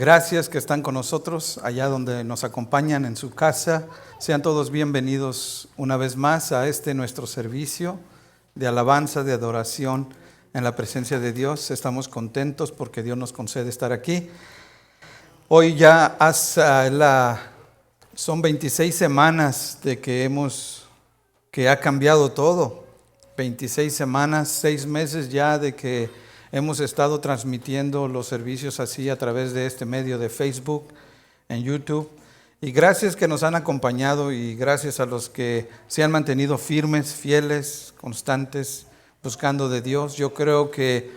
Gracias que están con nosotros allá donde nos acompañan en su casa. Sean todos bienvenidos una vez más a nuestro servicio de alabanza, de adoración en la presencia de Dios. Estamos contentos porque Dios nos concede estar aquí. Hoy ya son 26 semanas de que ha cambiado todo. 26 semanas, 6 meses ya de que hemos estado transmitiendo los servicios así a través de este medio de Facebook, en YouTube. Y gracias que nos han acompañado y gracias a los que se han mantenido firmes, fieles, constantes, buscando de Dios. Yo creo que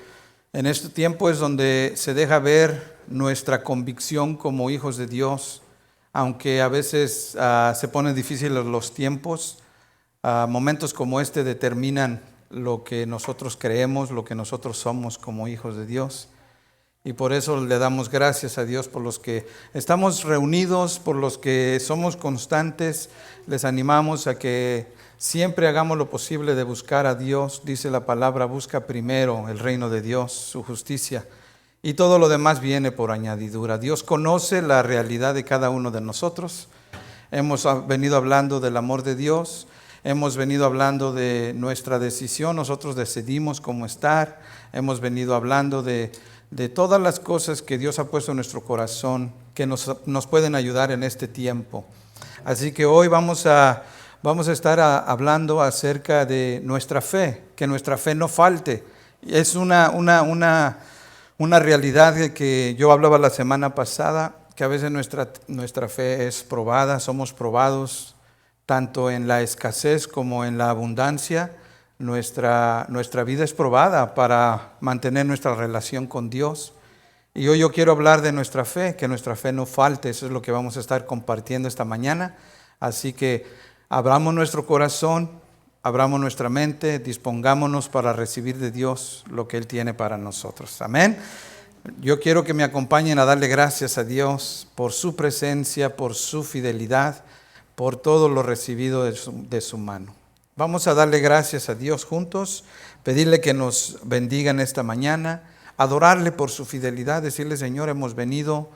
en este tiempo es donde se deja ver nuestra convicción como hijos de Dios. Aunque a veces se ponen difíciles los tiempos, momentos como este determinan lo que nosotros creemos, lo que nosotros somos como hijos de Dios. Y por eso le damos gracias a Dios por los que estamos reunidos, por los que somos constantes. Les animamos a que siempre hagamos lo posible de buscar a Dios. Dice la palabra, busca primero el reino de Dios, su justicia, y todo lo demás viene por añadidura. Dios conoce la realidad de cada uno de nosotros. Hemos venido hablando del amor de Dios. Hemos venido hablando de nuestra decisión, nosotros decidimos cómo estar. Hemos venido hablando de todas las cosas que Dios ha puesto en nuestro corazón, que nos pueden ayudar en este tiempo. Así que hoy vamos a estar hablando acerca de nuestra fe, que nuestra fe no falte. Es una realidad que yo hablaba la semana pasada, que a veces nuestra fe es probada, somos probados, tanto en la escasez como en la abundancia. Nuestra vida es probada para mantener nuestra relación con Dios. Y hoy yo quiero hablar de nuestra fe, que nuestra fe no falte. Eso es lo que vamos a estar compartiendo esta mañana. Así que abramos nuestro corazón, abramos nuestra mente, dispongámonos para recibir de Dios lo que Él tiene para nosotros. Amén. Yo quiero que me acompañen a darle gracias a Dios por su presencia, por su fidelidad, por todo lo recibido de su mano. Vamos a darle gracias a Dios juntos, pedirle que nos bendiga en esta mañana, adorarle por su fidelidad, decirle: Señor, hemos venido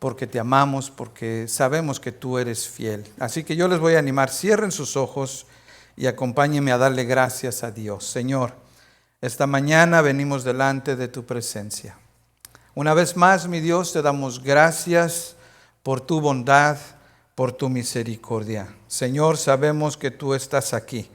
porque te amamos, porque sabemos que tú eres fiel. Así que yo les voy a animar, cierren sus ojos y acompáñenme a darle gracias a Dios. Señor, esta mañana venimos delante de tu presencia. Una vez más, mi Dios, te damos gracias por tu bondad, por tu misericordia. Señor, sabemos que tú estás aquí.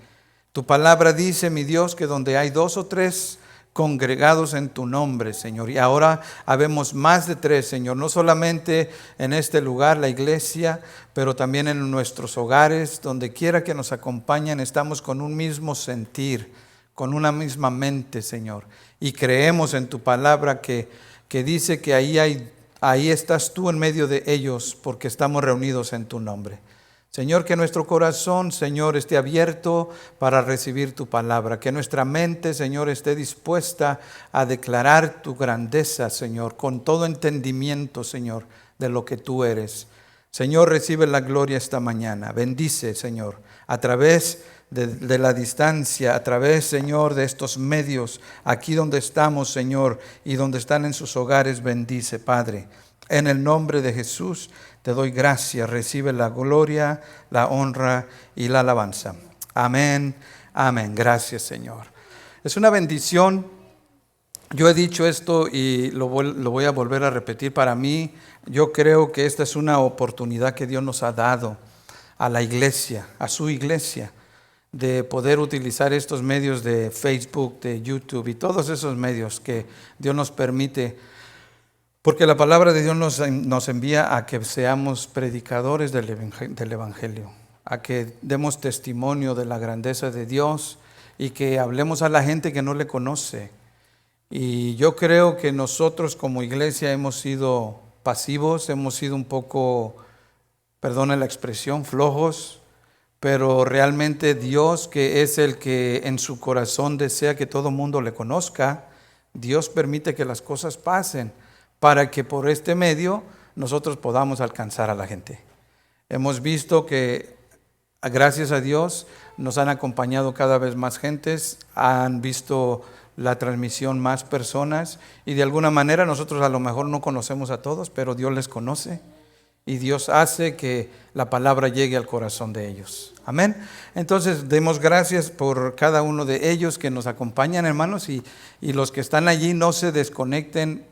Tu palabra dice, mi Dios, que donde hay 2 o 3 congregados en tu nombre, Señor. Y ahora habemos más de 3, Señor. No solamente en este lugar, la iglesia, pero también en nuestros hogares. Donde quiera que nos acompañen, estamos con un mismo sentir, con una misma mente, Señor. Y creemos en tu palabra que dice que ahí estás tú en medio de ellos, porque estamos reunidos en tu nombre. Señor, que nuestro corazón, Señor, esté abierto para recibir tu palabra. Que nuestra mente, Señor, esté dispuesta a declarar tu grandeza, Señor, con todo entendimiento, Señor, de lo que tú eres. Señor, recibe la gloria esta mañana. Bendice, Señor, a través de la distancia, a través, Señor, de estos medios, aquí donde estamos, Señor, y donde están en sus hogares. Bendice, Padre. En el nombre de Jesús te doy gracias. Recibe la gloria, la honra y la alabanza. Amén, amén. Gracias, Señor. Es una bendición. Yo he dicho esto y lo voy a volver a repetir. Para mí, yo creo que esta es una oportunidad que Dios nos ha dado a la iglesia, a su iglesia, de poder utilizar estos medios de Facebook, de YouTube y todos esos medios que Dios nos permite. Porque la palabra de Dios nos envía a que seamos predicadores del Evangelio, a que demos testimonio de la grandeza de Dios y que hablemos a la gente que no le conoce. Y yo creo que nosotros como iglesia hemos sido pasivos, hemos sido un poco, perdone la expresión, flojos, pero realmente Dios, que es el que en su corazón desea que todo mundo le conozca, Dios permite que las cosas pasen, para que por este medio nosotros podamos alcanzar a la gente. Hemos visto que, gracias a Dios, nos han acompañado cada vez más gentes, han visto la transmisión más personas, y de alguna manera nosotros a lo mejor no conocemos a todos, pero Dios les conoce y Dios hace que la palabra llegue al corazón de ellos. Amén. Entonces demos gracias por cada uno de ellos que nos acompañan, hermanos, y los que están allí no se desconecten,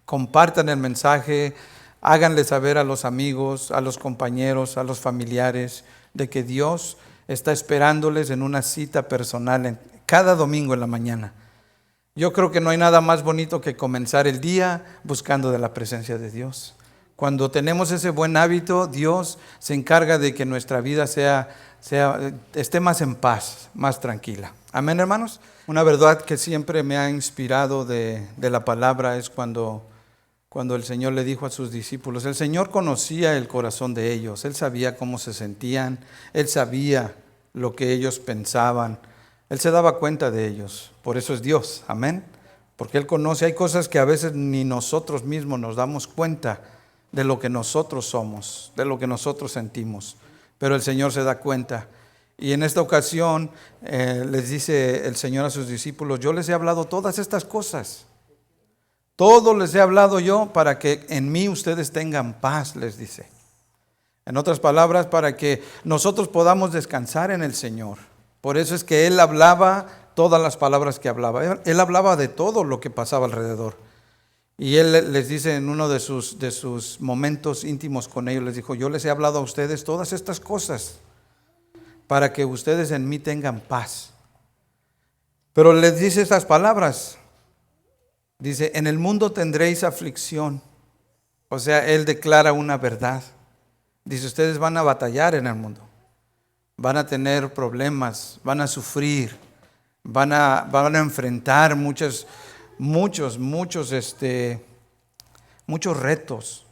compartan el mensaje, háganle saber a los amigos, a los compañeros, a los familiares, de que Dios está esperándoles en una cita personal cada domingo en la mañana. Yo creo que no hay nada más bonito que comenzar el día buscando de la presencia de Dios. Cuando tenemos ese buen hábito, Dios se encarga de que nuestra vida esté más en paz, más tranquila. Amén, hermanos. Una verdad que siempre me ha inspirado de la palabra es cuando el Señor le dijo a sus discípulos, el Señor conocía el corazón de ellos, Él sabía cómo se sentían, Él sabía lo que ellos pensaban, Él se daba cuenta de ellos, por eso es Dios, amén, porque Él conoce, hay cosas que a veces ni nosotros mismos nos damos cuenta de lo que nosotros somos, de lo que nosotros sentimos, pero el Señor se da cuenta. Y en esta ocasión les dice el Señor a sus discípulos, yo les he hablado todas estas cosas. Todo les he hablado yo para que en mí ustedes tengan paz, les dice. En otras palabras, para que nosotros podamos descansar en el Señor. Por eso es que Él hablaba todas las palabras que hablaba. Él hablaba de todo lo que pasaba alrededor. Y Él les dice en uno de sus momentos íntimos con ellos, les dijo, yo les he hablado a ustedes todas estas cosas para que ustedes en mí tengan paz. Pero les dice estas palabras. Dice, en el mundo tendréis aflicción. O sea, Él declara una verdad. Dice, ustedes van a batallar en el mundo. Van a tener problemas, van a sufrir, van a enfrentar muchos retos.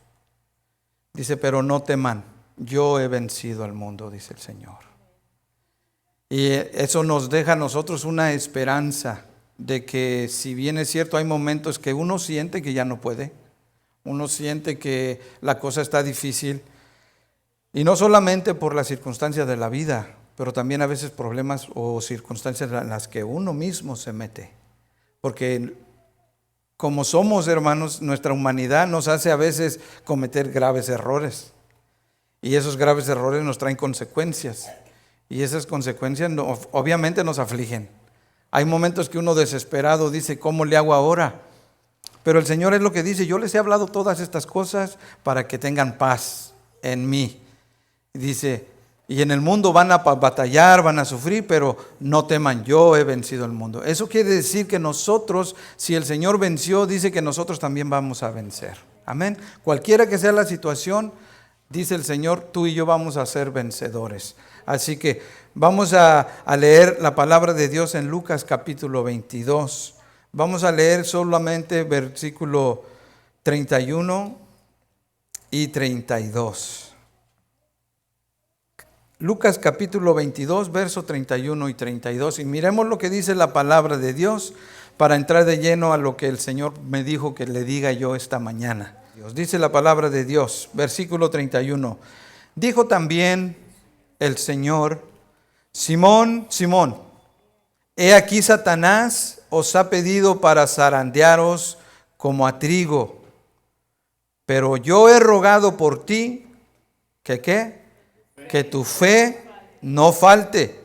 Dice, pero no teman, yo he vencido al mundo, dice el Señor. Y eso nos deja a nosotros una esperanza de que, si bien es cierto, hay momentos que uno siente que ya no puede, uno siente que la cosa está difícil, y no solamente por las circunstancias de la vida, pero también a veces problemas o circunstancias en las que uno mismo se mete, porque como somos, hermanos, nuestra humanidad nos hace a veces cometer graves errores, y esos graves errores nos traen consecuencias, y esas consecuencias obviamente nos afligen. Hay momentos que uno desesperado dice, ¿cómo le hago ahora? Pero el Señor es lo que dice, yo les he hablado todas estas cosas para que tengan paz en mí. Dice, y en el mundo van a batallar, van a sufrir, pero no teman, yo he vencido el mundo. Eso quiere decir que nosotros, si el Señor venció, dice que nosotros también vamos a vencer. Amén. Cualquiera que sea la situación, dice el Señor, tú y yo vamos a ser vencedores. Así que vamos a leer la palabra de Dios en Lucas capítulo 22. Vamos a leer solamente versículo 31 y 32. Lucas capítulo 22, verso 31 y 32. Y miremos lo que dice la palabra de Dios para entrar de lleno a lo que el Señor me dijo que le diga yo esta mañana. Dice la palabra de Dios, versículo 31. Dijo también el Señor, Simón, Simón, he aquí Satanás os ha pedido para zarandearos como a trigo, pero yo he rogado por ti, que tu fe no falte,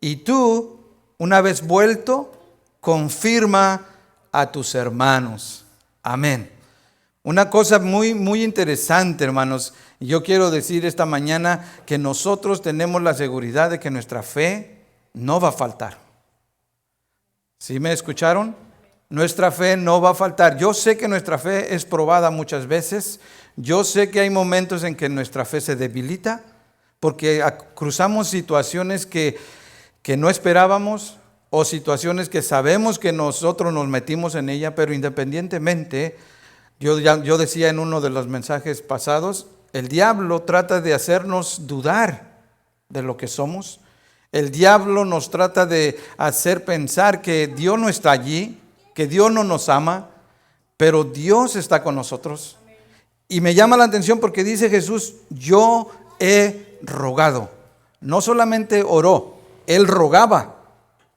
y tú, una vez vuelto, confirma a tus hermanos. Amén. Una cosa muy, muy interesante, hermanos. Yo quiero decir esta mañana que nosotros tenemos la seguridad de que nuestra fe no va a faltar. ¿Sí me escucharon? Nuestra fe no va a faltar. Yo sé que nuestra fe es probada muchas veces. Yo sé que hay momentos en que nuestra fe se debilita porque cruzamos situaciones que no esperábamos o situaciones que sabemos que nosotros nos metimos en ella, pero independientemente, yo decía en uno de los mensajes pasados, el diablo trata de hacernos dudar de lo que somos. El diablo nos trata de hacer pensar que Dios no está allí, que Dios no nos ama, pero Dios está con nosotros. Y me llama la atención porque dice Jesús, yo he rogado. No solamente oró, Él rogaba.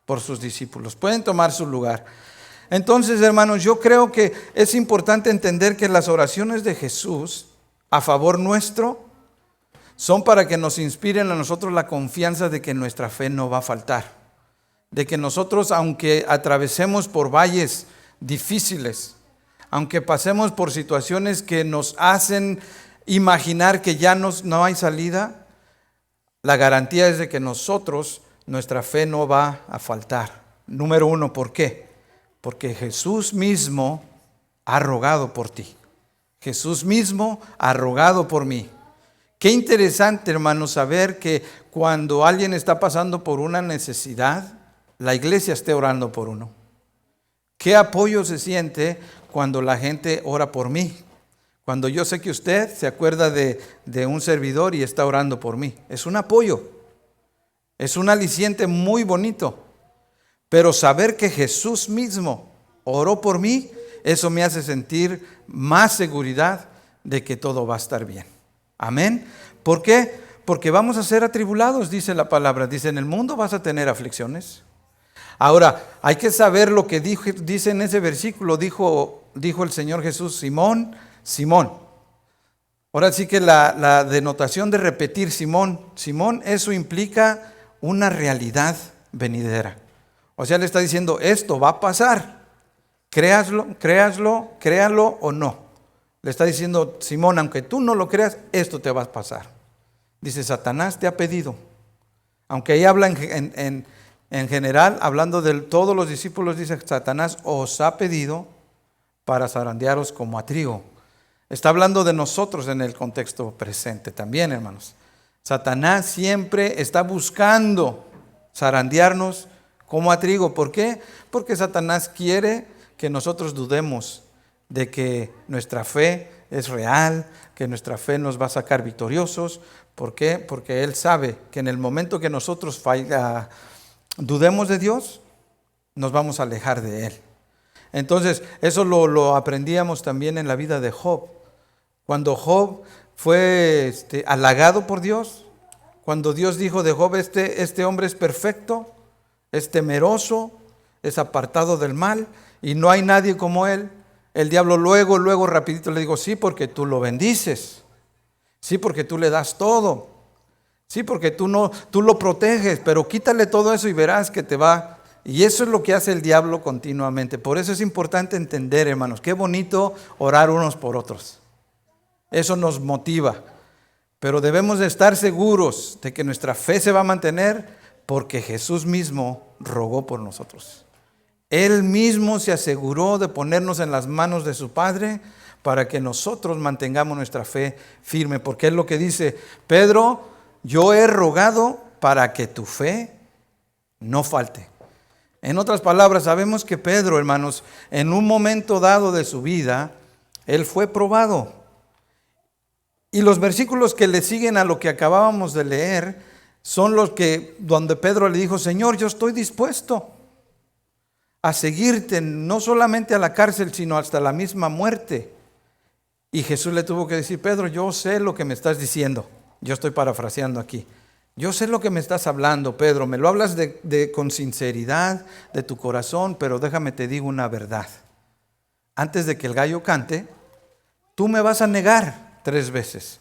por sus discípulos. Pueden tomar su lugar. Entonces, hermanos, yo creo que es importante entender que las oraciones de Jesús a favor nuestro son para que nos inspiren a nosotros la confianza de que nuestra fe no va a faltar. De que nosotros, aunque atravesemos por valles difíciles, aunque pasemos por situaciones que nos hacen imaginar que ya no hay salida, la garantía es de que nuestra fe no va a faltar. Número uno, ¿por qué? Porque Jesús mismo ha rogado por ti. Jesús mismo ha rogado por mí. Qué interesante, hermanos, saber que cuando alguien está pasando por una necesidad, la iglesia esté orando por uno. Qué apoyo se siente cuando la gente ora por mí. Cuando yo sé que usted se acuerda de un servidor y está orando por mí. Es un apoyo. Es un aliciente muy bonito. Pero saber que Jesús mismo oró por mí, eso me hace sentir más seguridad de que todo va a estar bien. Amén. ¿Por qué? Porque vamos a ser atribulados, dice la palabra. Dice, en el mundo vas a tener aflicciones. Ahora, hay que saber lo que dice en ese versículo. Dijo el Señor Jesús: Simón, Simón. Ahora sí que la denotación de repetir Simón, Simón, eso implica una realidad venidera. O sea, le está diciendo, esto va a pasar. Créalo o no. Le está diciendo, Simón, aunque tú no lo creas, esto te va a pasar. Dice, Satanás te ha pedido. Aunque ahí habla en general, hablando de todos los discípulos, dice, Satanás os ha pedido para zarandearos como a trigo. Está hablando de nosotros en el contexto presente también, hermanos. Satanás siempre está buscando zarandearnos como a trigo. ¿Por qué? Porque Satanás quiere que nosotros dudemos de que nuestra fe es real, que nuestra fe nos va a sacar victoriosos. ¿Por qué? Porque él sabe que en el momento que nosotros dudemos de Dios, nos vamos a alejar de Él. Entonces, eso lo aprendíamos también en la vida de Job. Cuando Job fue halagado por Dios, cuando Dios dijo de Job, este hombre es perfecto, es temeroso, es apartado del mal y no hay nadie como él. El diablo luego rapidito le dijo, sí, porque tú lo bendices, sí, porque tú le das todo, sí, porque tú lo proteges, pero quítale todo eso y verás que te va. Y eso es lo que hace el diablo continuamente. Por eso es importante entender, hermanos, qué bonito orar unos por otros. Eso nos motiva. Pero debemos de estar seguros de que nuestra fe se va a mantener porque Jesús mismo rogó por nosotros. Él mismo se aseguró de ponernos en las manos de su Padre para que nosotros mantengamos nuestra fe firme. Porque es lo que dice Pedro, yo he rogado para que tu fe no falte. En otras palabras, sabemos que Pedro, hermanos, en un momento dado de su vida, él fue probado. Y los versículos que le siguen a lo que acabábamos de leer son los que donde Pedro le dijo, Señor, yo estoy dispuesto a seguirte, no solamente a la cárcel, sino hasta la misma muerte. Y Jesús le tuvo que decir, Pedro, yo sé lo que me estás diciendo. Yo estoy parafraseando aquí. Yo sé lo que me estás hablando, Pedro. Me lo hablas con sinceridad de tu corazón, pero déjame te digo una verdad. Antes de que el gallo cante, tú me vas a negar 3 veces.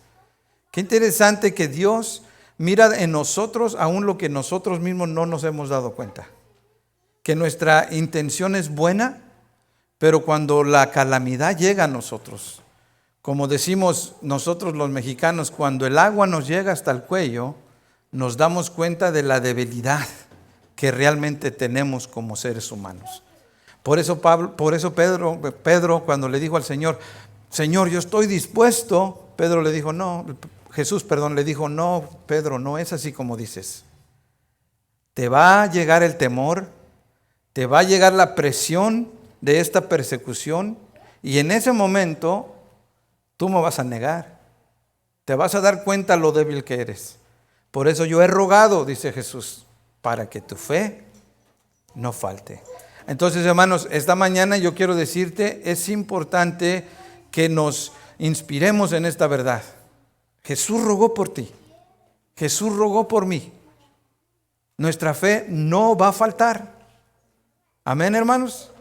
Qué interesante que Dios mira en nosotros aún lo que nosotros mismos no nos hemos dado cuenta. Que nuestra intención es buena, pero cuando la calamidad llega a nosotros, como decimos nosotros los mexicanos, cuando el agua nos llega hasta el cuello, nos damos cuenta de la debilidad que realmente tenemos como seres humanos. Por eso Pedro cuando le dijo al Señor, Señor, yo estoy dispuesto, Jesús le dijo, no, Pedro, no es así como dices. Te va a llegar el temor, te va a llegar la presión de esta persecución y en ese momento tú me vas a negar. Te vas a dar cuenta lo débil que eres. Por eso yo he rogado, dice Jesús, para que tu fe no falte. Entonces, hermanos, esta mañana yo quiero decirte, es importante que nos inspiremos en esta verdad. Jesús rogó por ti. Jesús rogó por mí. Nuestra fe no va a faltar. Amén, hermanos.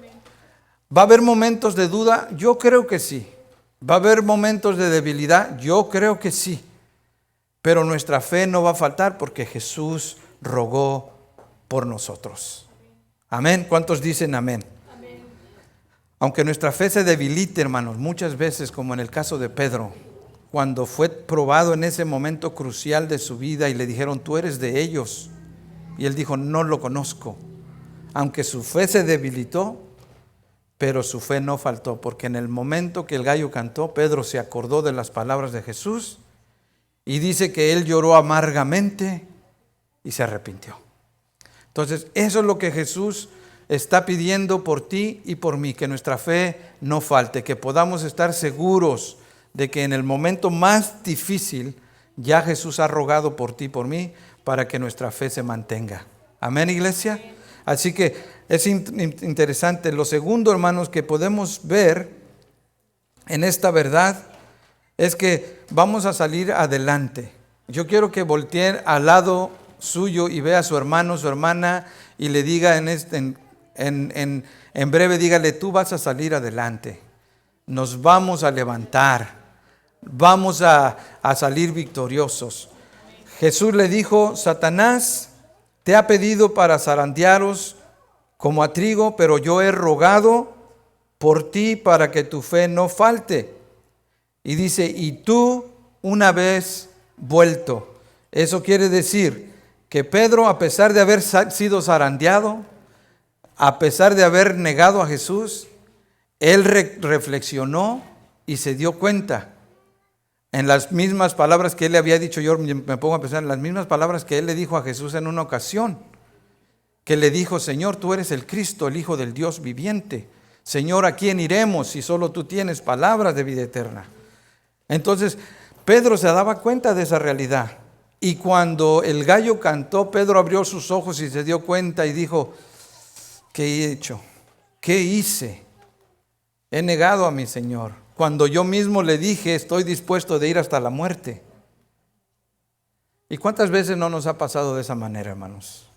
¿Va a haber momentos de duda? Yo creo que sí. ¿Va a haber momentos de debilidad? Yo creo que sí. Pero nuestra fe no va a faltar porque Jesús rogó por nosotros. Amén. ¿Cuántos dicen amén? Amén. Aunque nuestra fe se debilite, hermanos, muchas veces, como en el caso de Pedro, cuando fue probado en ese momento crucial de su vida y le dijeron, tú eres de ellos. Y él dijo, no lo conozco. Aunque su fe se debilitó, pero su fe no faltó, porque en el momento que el gallo cantó, Pedro se acordó de las palabras de Jesús y dice que él lloró amargamente y se arrepintió. Entonces, eso es lo que Jesús está pidiendo por ti y por mí, que nuestra fe no falte, que podamos estar seguros de que en el momento más difícil ya Jesús ha rogado por ti y por mí para que nuestra fe se mantenga. Amén, iglesia. Así que es interesante. Lo segundo, hermanos, que podemos ver en esta verdad es que vamos a salir adelante. Yo quiero que volteen al lado suyo y vea a su hermano, su hermana, y le diga en breve, dígale, tú vas a salir adelante. Nos vamos a levantar. Vamos a salir victoriosos. Jesús le dijo, Satanás te ha pedido para zarandearos como a trigo, pero yo he rogado por ti para que tu fe no falte. Y dice, y tú una vez vuelto. Eso quiere decir que Pedro, a pesar de haber sido zarandeado, a pesar de haber negado a Jesús, él reflexionó y se dio cuenta. En las mismas palabras que él le había dicho, yo me pongo a pensar en las mismas palabras que él le dijo a Jesús en una ocasión, que le dijo, Señor, tú eres el Cristo, el Hijo del Dios viviente. Señor, ¿a quién iremos si solo tú tienes palabras de vida eterna? Entonces, Pedro se daba cuenta de esa realidad. Y cuando el gallo cantó, Pedro abrió sus ojos y se dio cuenta y dijo, ¿qué he hecho? ¿Qué hice? He negado a mi Señor. Cuando yo mismo le dije, estoy dispuesto de ir hasta la muerte. ¿Y cuántas veces no nos ha pasado de esa manera, hermanos?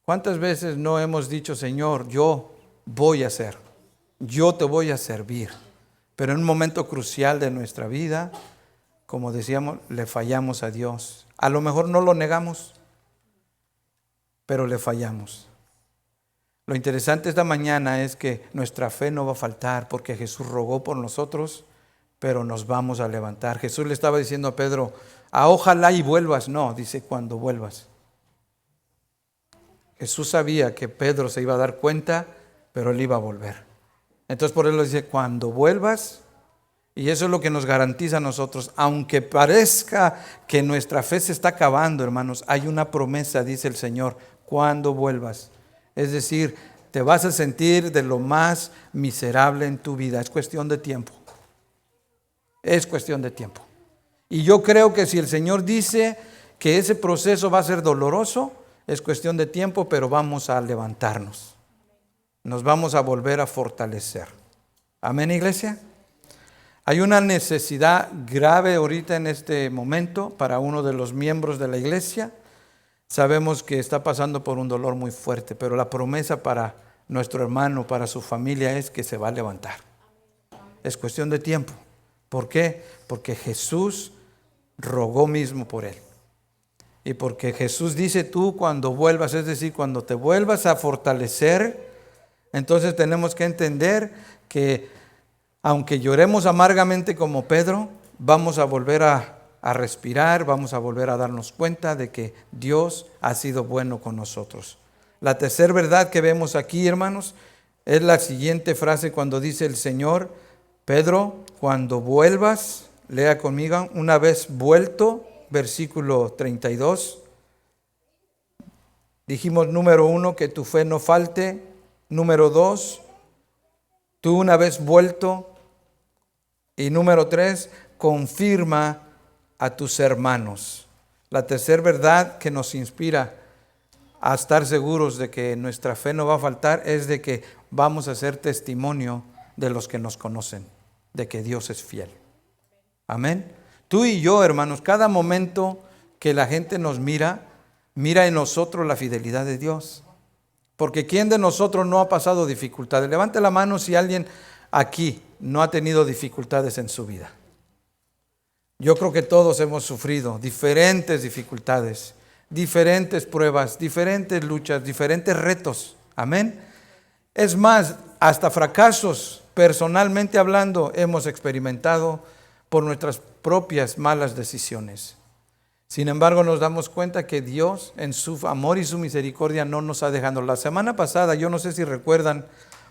¿Cuántas veces no hemos dicho, Señor, yo voy a hacer, yo te voy a servir? Pero en un momento crucial de nuestra vida, como decíamos, le fallamos a Dios. A lo mejor no lo negamos, pero le fallamos. Lo interesante esta mañana es que nuestra fe no va a faltar porque Jesús rogó por nosotros, pero nos vamos a levantar. Jesús le estaba diciendo a Pedro, ojalá y vuelvas. No, dice cuando vuelvas. Jesús sabía que Pedro se iba a dar cuenta, pero él iba a volver. Entonces por eso dice, cuando vuelvas, y eso es lo que nos garantiza a nosotros, aunque parezca que nuestra fe se está acabando, hermanos, hay una promesa, dice el Señor, cuando vuelvas. Es decir, te vas a sentir de lo más miserable en tu vida. Es cuestión de tiempo. Es cuestión de tiempo. Y yo creo que si el Señor dice que ese proceso va a ser doloroso, es cuestión de tiempo, pero vamos a levantarnos. Nos vamos a volver a fortalecer. Amén, iglesia. Hay una necesidad grave ahorita en este momento para uno de los miembros de la iglesia. Sabemos que está pasando por un dolor muy fuerte, pero la promesa para nuestro hermano, para su familia es que se va a levantar. Es cuestión de tiempo. ¿Por qué? Porque Jesús rogó mismo por él. Y porque Jesús dice, tú cuando vuelvas, es decir, cuando te vuelvas a fortalecer, entonces tenemos que entender que aunque lloremos amargamente como Pedro, vamos a volver a respirar, vamos a volver a darnos cuenta de que Dios ha sido bueno con nosotros. La tercera verdad que vemos aquí, hermanos, es la siguiente frase cuando dice el Señor, Pedro, cuando vuelvas, lea conmigo, una vez vuelto, versículo 32. Dijimos, número 1, que tu fe no falte. Número 2, tú una vez vuelto. Y número 3, confirma a tus hermanos. La tercera verdad que nos inspira a estar seguros de que nuestra fe no va a faltar es de que vamos a ser testimonio de los que nos conocen, de que Dios es fiel. Amén. Tú y yo, hermanos, cada momento que la gente nos mira en nosotros la fidelidad de Dios. Porque ¿quién de nosotros no ha pasado dificultades? Levante la mano si alguien aquí no ha tenido dificultades en su vida. Yo creo que todos hemos sufrido diferentes dificultades, diferentes pruebas, diferentes luchas, diferentes retos. Amén. Es más, hasta fracasos, personalmente hablando, hemos experimentado por nuestras propias malas decisiones. Sin embargo, nos damos cuenta que Dios, en su amor y su misericordia, no nos ha dejado. La semana pasada, yo no sé si recuerdan,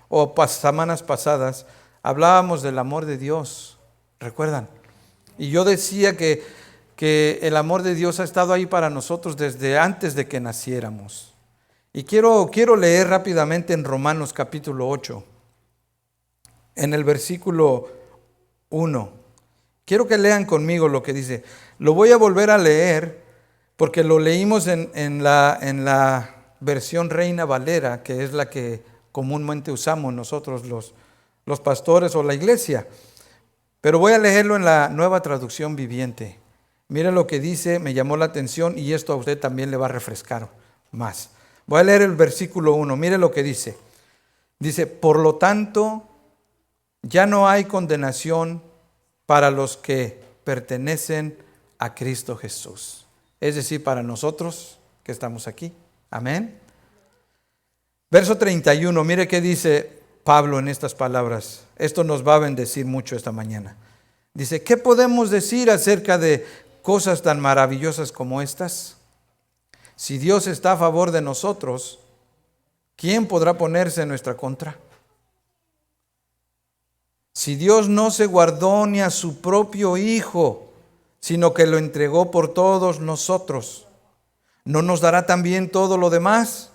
o semanas pasadas, hablábamos del amor de Dios. ¿Recuerdan? Y yo decía que el amor de Dios ha estado ahí para nosotros desde antes de que naciéramos. Y quiero leer rápidamente en Romanos capítulo 8, en el versículo 1. Quiero que lean conmigo lo que dice. Lo voy a volver a leer porque lo leímos en la versión Reina Valera, que es la que comúnmente usamos nosotros los pastores o la iglesia. Pero voy a leerlo en la Nueva Traducción Viviente. Mire lo que dice, me llamó la atención y esto a usted también le va a refrescar más. Voy a leer el versículo 1, mire lo que dice. Dice, por lo tanto, ya no hay condenación para los que pertenecen a Cristo Jesús. Es decir, para nosotros que estamos aquí. Amén. Verso 31, mire qué dice Pablo en estas palabras. Esto nos va a bendecir mucho esta mañana. Dice, ¿qué podemos decir acerca de cosas tan maravillosas como estas? Si Dios está a favor de nosotros, ¿quién podrá ponerse en nuestra contra? Si Dios no se guardó ni a su propio Hijo, sino que lo entregó por todos nosotros, ¿no nos dará también todo lo demás?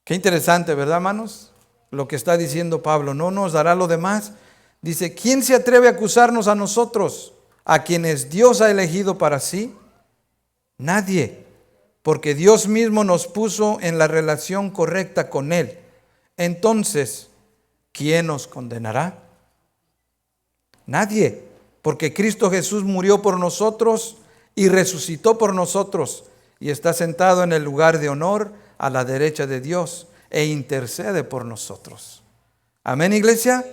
Qué interesante, ¿verdad, hermanos? Lo que está diciendo Pablo, ¿no nos dará lo demás? Dice, ¿quién se atreve a acusarnos a nosotros, a quienes Dios ha elegido para sí? Nadie, porque Dios mismo nos puso en la relación correcta con Él. Entonces, ¿quién nos condenará? Nadie, porque Cristo Jesús murió por nosotros y resucitó por nosotros y está sentado en el lugar de honor a la derecha de Dios e intercede por nosotros. Amén, iglesia.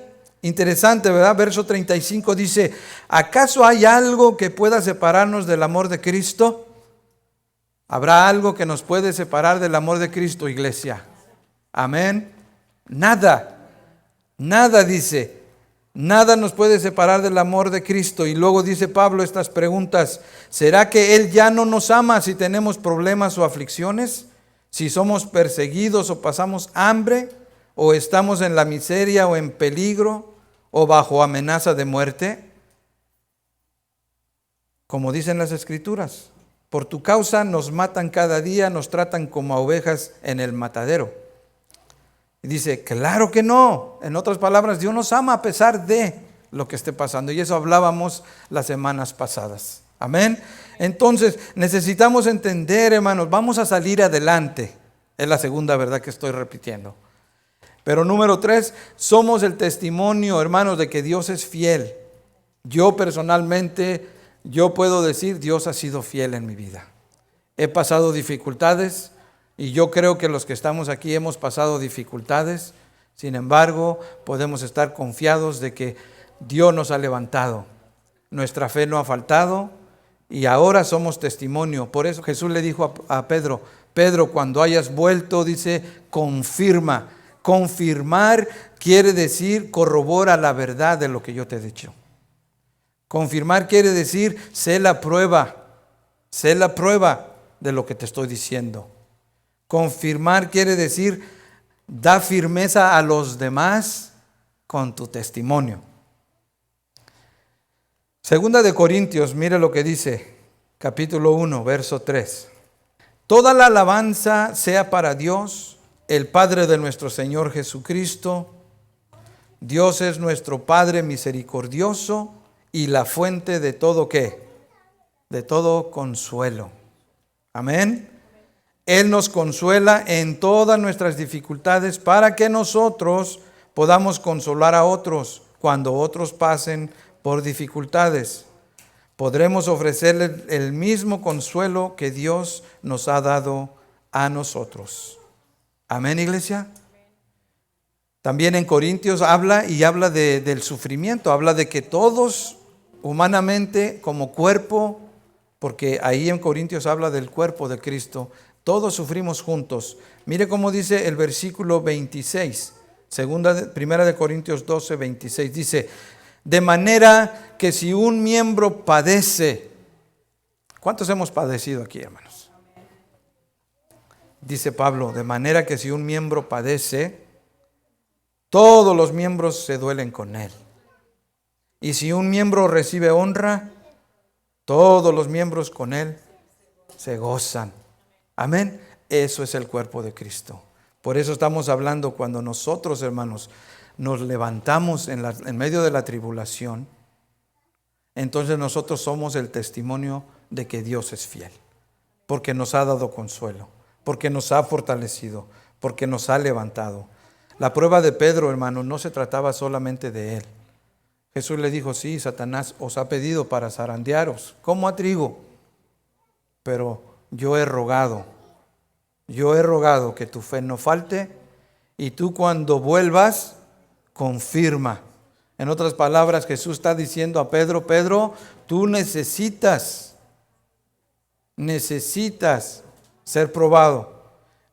Interesante, ¿verdad? Verso 35 dice, ¿acaso hay algo que pueda separarnos del amor de Cristo? ¿Habrá algo que nos puede separar del amor de Cristo, iglesia? Amén. Nada, nada dice. Nada nos puede separar del amor de Cristo. Y luego dice Pablo estas preguntas. ¿Será que Él ya no nos ama si tenemos problemas o aflicciones? ¿Si somos perseguidos o pasamos hambre? ¿O estamos en la miseria o en peligro? ¿O bajo amenaza de muerte? Como dicen las Escrituras, por tu causa nos matan cada día, nos tratan como a ovejas en el matadero. Y dice, claro que no. En otras palabras, Dios nos ama a pesar de lo que esté pasando. Y eso hablábamos las semanas pasadas. Amén. Entonces, necesitamos entender, hermanos, vamos a salir adelante. Es la segunda verdad que estoy repitiendo. Pero número 3, somos el testimonio, hermanos, de que Dios es fiel. Yo personalmente, yo puedo decir, Dios ha sido fiel en mi vida. He pasado dificultades. Y yo creo que los que estamos aquí hemos pasado dificultades. Sin embargo, podemos estar confiados de que Dios nos ha levantado. Nuestra fe no ha faltado y ahora somos testimonio. Por eso Jesús le dijo a Pedro, Pedro, cuando hayas vuelto, dice, confirma. Confirmar quiere decir corrobora la verdad de lo que yo te he dicho. Confirmar quiere decir sé la prueba de lo que te estoy diciendo. Confirmar quiere decir, da firmeza a los demás con tu testimonio. Segunda de Corintios, mire lo que dice, capítulo 1, verso 3. Toda la alabanza sea para Dios, el Padre de nuestro Señor Jesucristo. Dios es nuestro Padre misericordioso y la fuente de todo ¿qué? De todo consuelo. Amén. Él nos consuela en todas nuestras dificultades para que nosotros podamos consolar a otros cuando otros pasen por dificultades. Podremos ofrecerle el mismo consuelo que Dios nos ha dado a nosotros. Amén, iglesia. También en Corintios habla del sufrimiento, habla de que todos humanamente como cuerpo, porque ahí en Corintios habla del cuerpo de Cristo, todos sufrimos juntos. Mire cómo dice el versículo 26, primera de Corintios 12, 26, dice, de manera que si un miembro padece, ¿cuántos hemos padecido aquí, hermanos? Dice Pablo, de manera que si un miembro padece, todos los miembros se duelen con él. Y si un miembro recibe honra, todos los miembros con él se gozan. Amén. Eso es el cuerpo de Cristo. Por eso estamos hablando cuando nosotros, hermanos, nos levantamos en medio de la tribulación, entonces nosotros somos el testimonio de que Dios es fiel, porque nos ha dado consuelo, porque nos ha fortalecido, porque nos ha levantado. La prueba de Pedro, hermanos, no se trataba solamente de él. Jesús le dijo, sí, Satanás os ha pedido para zarandearos, como a trigo, pero yo he rogado que tu fe no falte, y tú cuando vuelvas, confirma. En otras palabras, Jesús está diciendo a Pedro, Pedro, tú necesitas ser probado.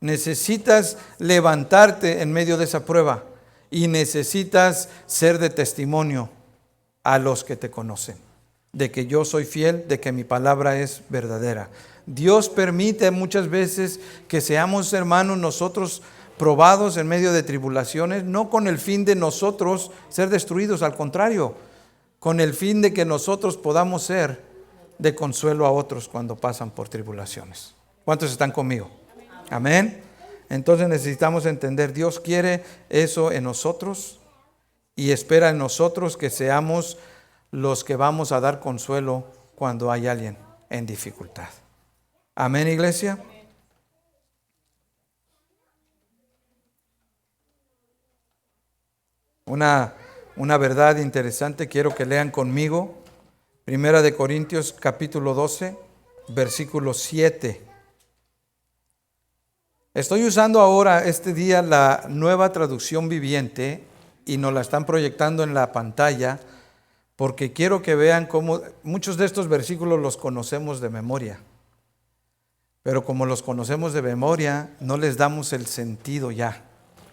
Necesitas levantarte en medio de esa prueba y necesitas ser de testimonio a los que te conocen, de que yo soy fiel, de que mi palabra es verdadera. Dios permite muchas veces que seamos, hermanos, nosotros probados en medio de tribulaciones, no con el fin de nosotros ser destruidos, al contrario, con el fin de que nosotros podamos ser de consuelo a otros cuando pasan por tribulaciones. ¿Cuántos están conmigo? Amén. Entonces necesitamos entender, Dios quiere eso en nosotros y espera en nosotros que seamos los que vamos a dar consuelo cuando hay alguien en dificultad. Amén, iglesia. Una verdad interesante, quiero que lean conmigo, Primera de Corintios capítulo 12, versículo 7. Estoy usando ahora este día la Nueva Traducción Viviente y nos la están proyectando en la pantalla porque quiero que vean cómo muchos de estos versículos los conocemos de memoria. Pero como los conocemos de memoria, no les damos el sentido ya,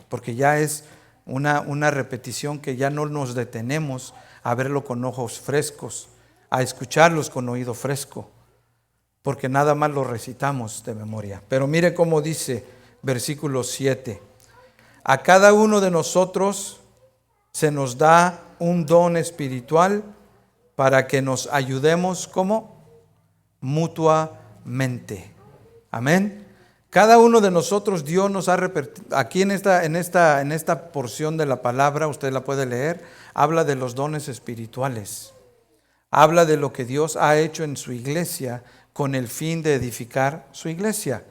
porque ya es una repetición que ya no nos detenemos a verlo con ojos frescos, a escucharlos con oído fresco, porque nada más lo recitamos de memoria. Pero mire cómo dice versículo 7. A cada uno de nosotros se nos da un don espiritual para que nos ayudemos como mutuamente. Amén. Cada uno de nosotros, Dios nos ha repartido. Aquí en esta porción de la palabra, usted la puede leer, habla de los dones espirituales. Habla de lo que Dios ha hecho en su iglesia con el fin de edificar su iglesia.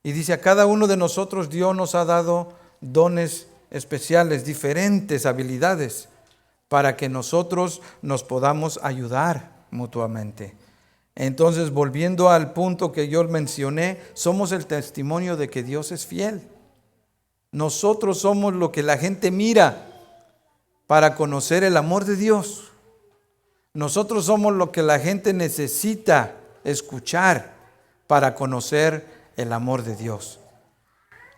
Y dice, a cada uno de nosotros Dios nos ha dado dones especiales, diferentes habilidades, para que nosotros nos podamos ayudar mutuamente. Entonces, volviendo al punto que yo mencioné, somos el testimonio de que Dios es fiel. Nosotros somos lo que la gente mira para conocer el amor de Dios. Nosotros somos lo que la gente necesita escuchar para conocer el amor de Dios.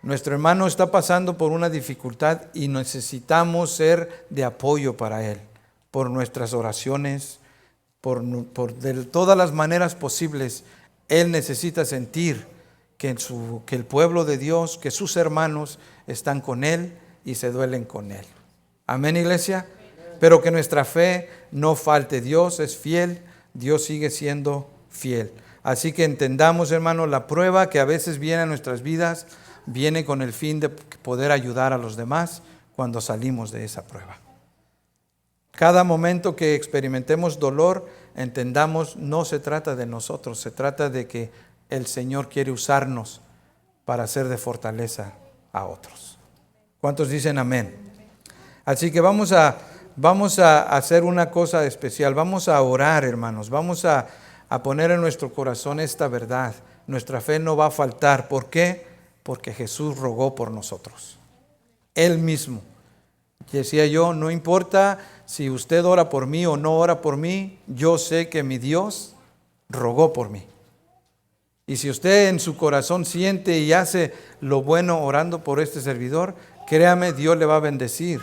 Nuestro hermano está pasando por una dificultad y necesitamos ser de apoyo para él, por nuestras oraciones, de todas las maneras posibles. Él necesita sentir que el pueblo de Dios, que sus hermanos están con él y se duelen con él. Amén, iglesia. Pero que nuestra fe no falte. Dios es fiel, Dios sigue siendo fiel. Así que entendamos, hermanos, la prueba que a veces viene a nuestras vidas, viene con el fin de poder ayudar a los demás cuando salimos de esa prueba. Cada momento que experimentemos dolor, entendamos, no se trata de nosotros, se trata de que el Señor quiere usarnos para ser de fortaleza a otros. ¿Cuántos dicen amén? Así que vamos a hacer una cosa especial, vamos a orar, hermanos, vamos a poner en nuestro corazón esta verdad. Nuestra fe no va a faltar. ¿Por qué? porque Jesús rogó por nosotros. Él mismo. Decía yo, no importa si usted ora por mí o no ora por mí, yo sé que mi Dios rogó por mí. Y si usted en su corazón siente y hace lo bueno orando por este servidor, créame, Dios le va a bendecir.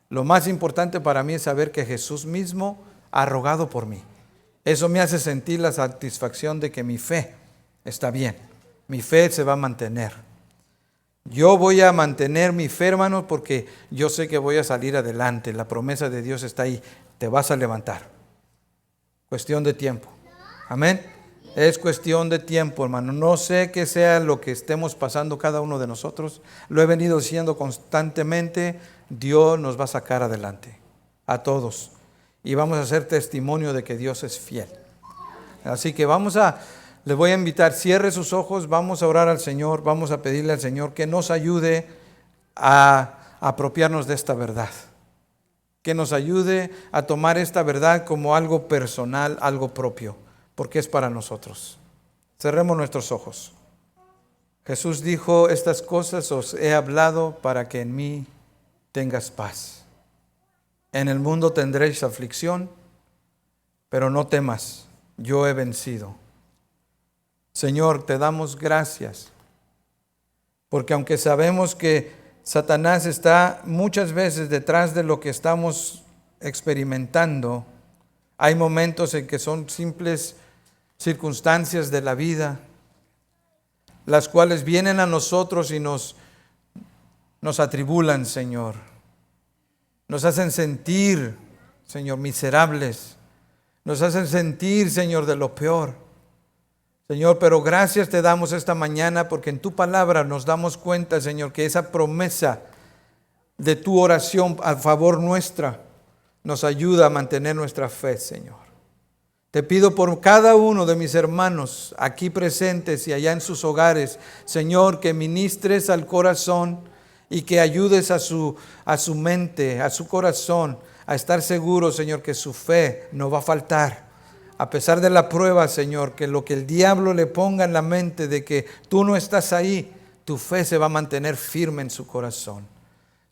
Lo más importante para mí es saber que Jesús mismo ha rogado por mí. Eso me hace sentir la satisfacción de que mi fe está bien. Mi fe se va a mantener. Yo voy a mantener mi fe, hermanos, porque yo sé que voy a salir adelante. La promesa de Dios está ahí. Te vas a levantar. Cuestión de tiempo. Amén. Es cuestión de tiempo, hermano. No sé qué sea lo que estemos pasando cada uno de nosotros. Lo he venido diciendo constantemente. Dios nos va a sacar adelante. A todos. Y vamos a hacer testimonio de que Dios es fiel. Así que les voy a invitar, cierre sus ojos, vamos a orar al Señor, vamos a pedirle al Señor que nos ayude a apropiarnos de esta verdad. Que nos ayude a tomar esta verdad como algo personal, algo propio, porque es para nosotros. Cerremos nuestros ojos. Jesús dijo, estas cosas os he hablado para que en mí tengas paz. En el mundo tendréis aflicción, pero no temas, yo he vencido. Señor, te damos gracias, porque aunque sabemos que Satanás está muchas veces detrás de lo que estamos experimentando, hay momentos en que son simples circunstancias de la vida, las cuales vienen a nosotros y nos atribulan, Señor. Nos hacen sentir, Señor, miserables. Nos hacen sentir, Señor, de lo peor. Señor, pero gracias te damos esta mañana porque en tu palabra nos damos cuenta, Señor, que esa promesa de tu oración a favor nuestra nos ayuda a mantener nuestra fe, Señor. Te pido por cada uno de mis hermanos aquí presentes y allá en sus hogares, Señor, que ministres al corazón y que ayudes a su mente, a su corazón, a estar seguro, Señor, que su fe no va a faltar. A pesar de la prueba, Señor, que lo que el diablo le ponga en la mente de que tú no estás ahí, tu fe se va a mantener firme en su corazón.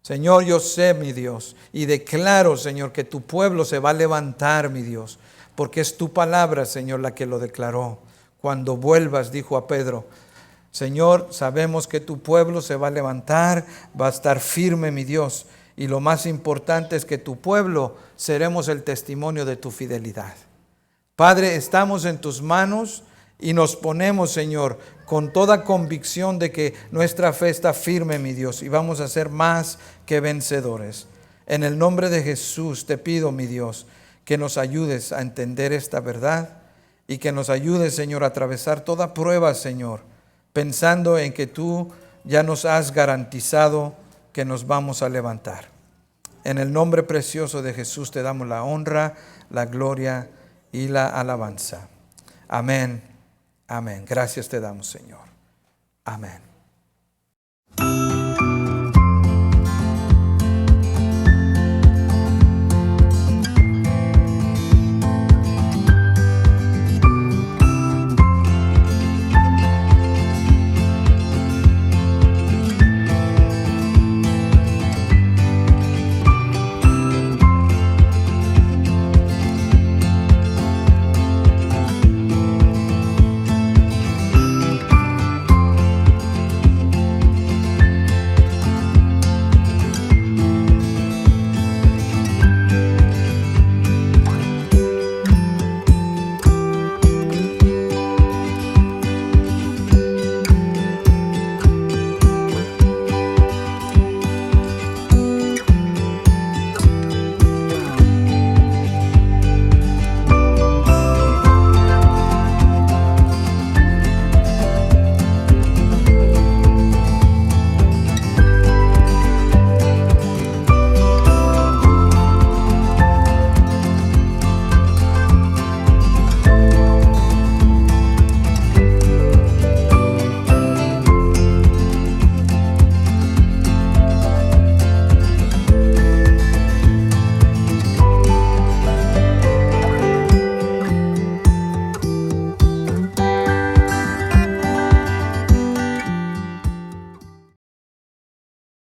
Señor, yo sé, mi Dios, y declaro, Señor, que tu pueblo se va a levantar, mi Dios, porque es tu palabra, Señor, la que lo declaró. Cuando vuelvas, dijo a Pedro, Señor, sabemos que tu pueblo se va a levantar, va a estar firme, mi Dios, y lo más importante es que tu pueblo seremos el testimonio de tu fidelidad. Padre, estamos en tus manos y nos ponemos, Señor, con toda convicción de que nuestra fe está firme, mi Dios, y vamos a ser más que vencedores. En el nombre de Jesús te pido, mi Dios, que nos ayudes a entender esta verdad y que nos ayudes, Señor, a atravesar toda prueba, Señor, pensando en que tú ya nos has garantizado que nos vamos a levantar. En el nombre precioso de Jesús te damos la honra, la gloria y la alabanza. Amén. Amén. Gracias te damos, Señor. Amén.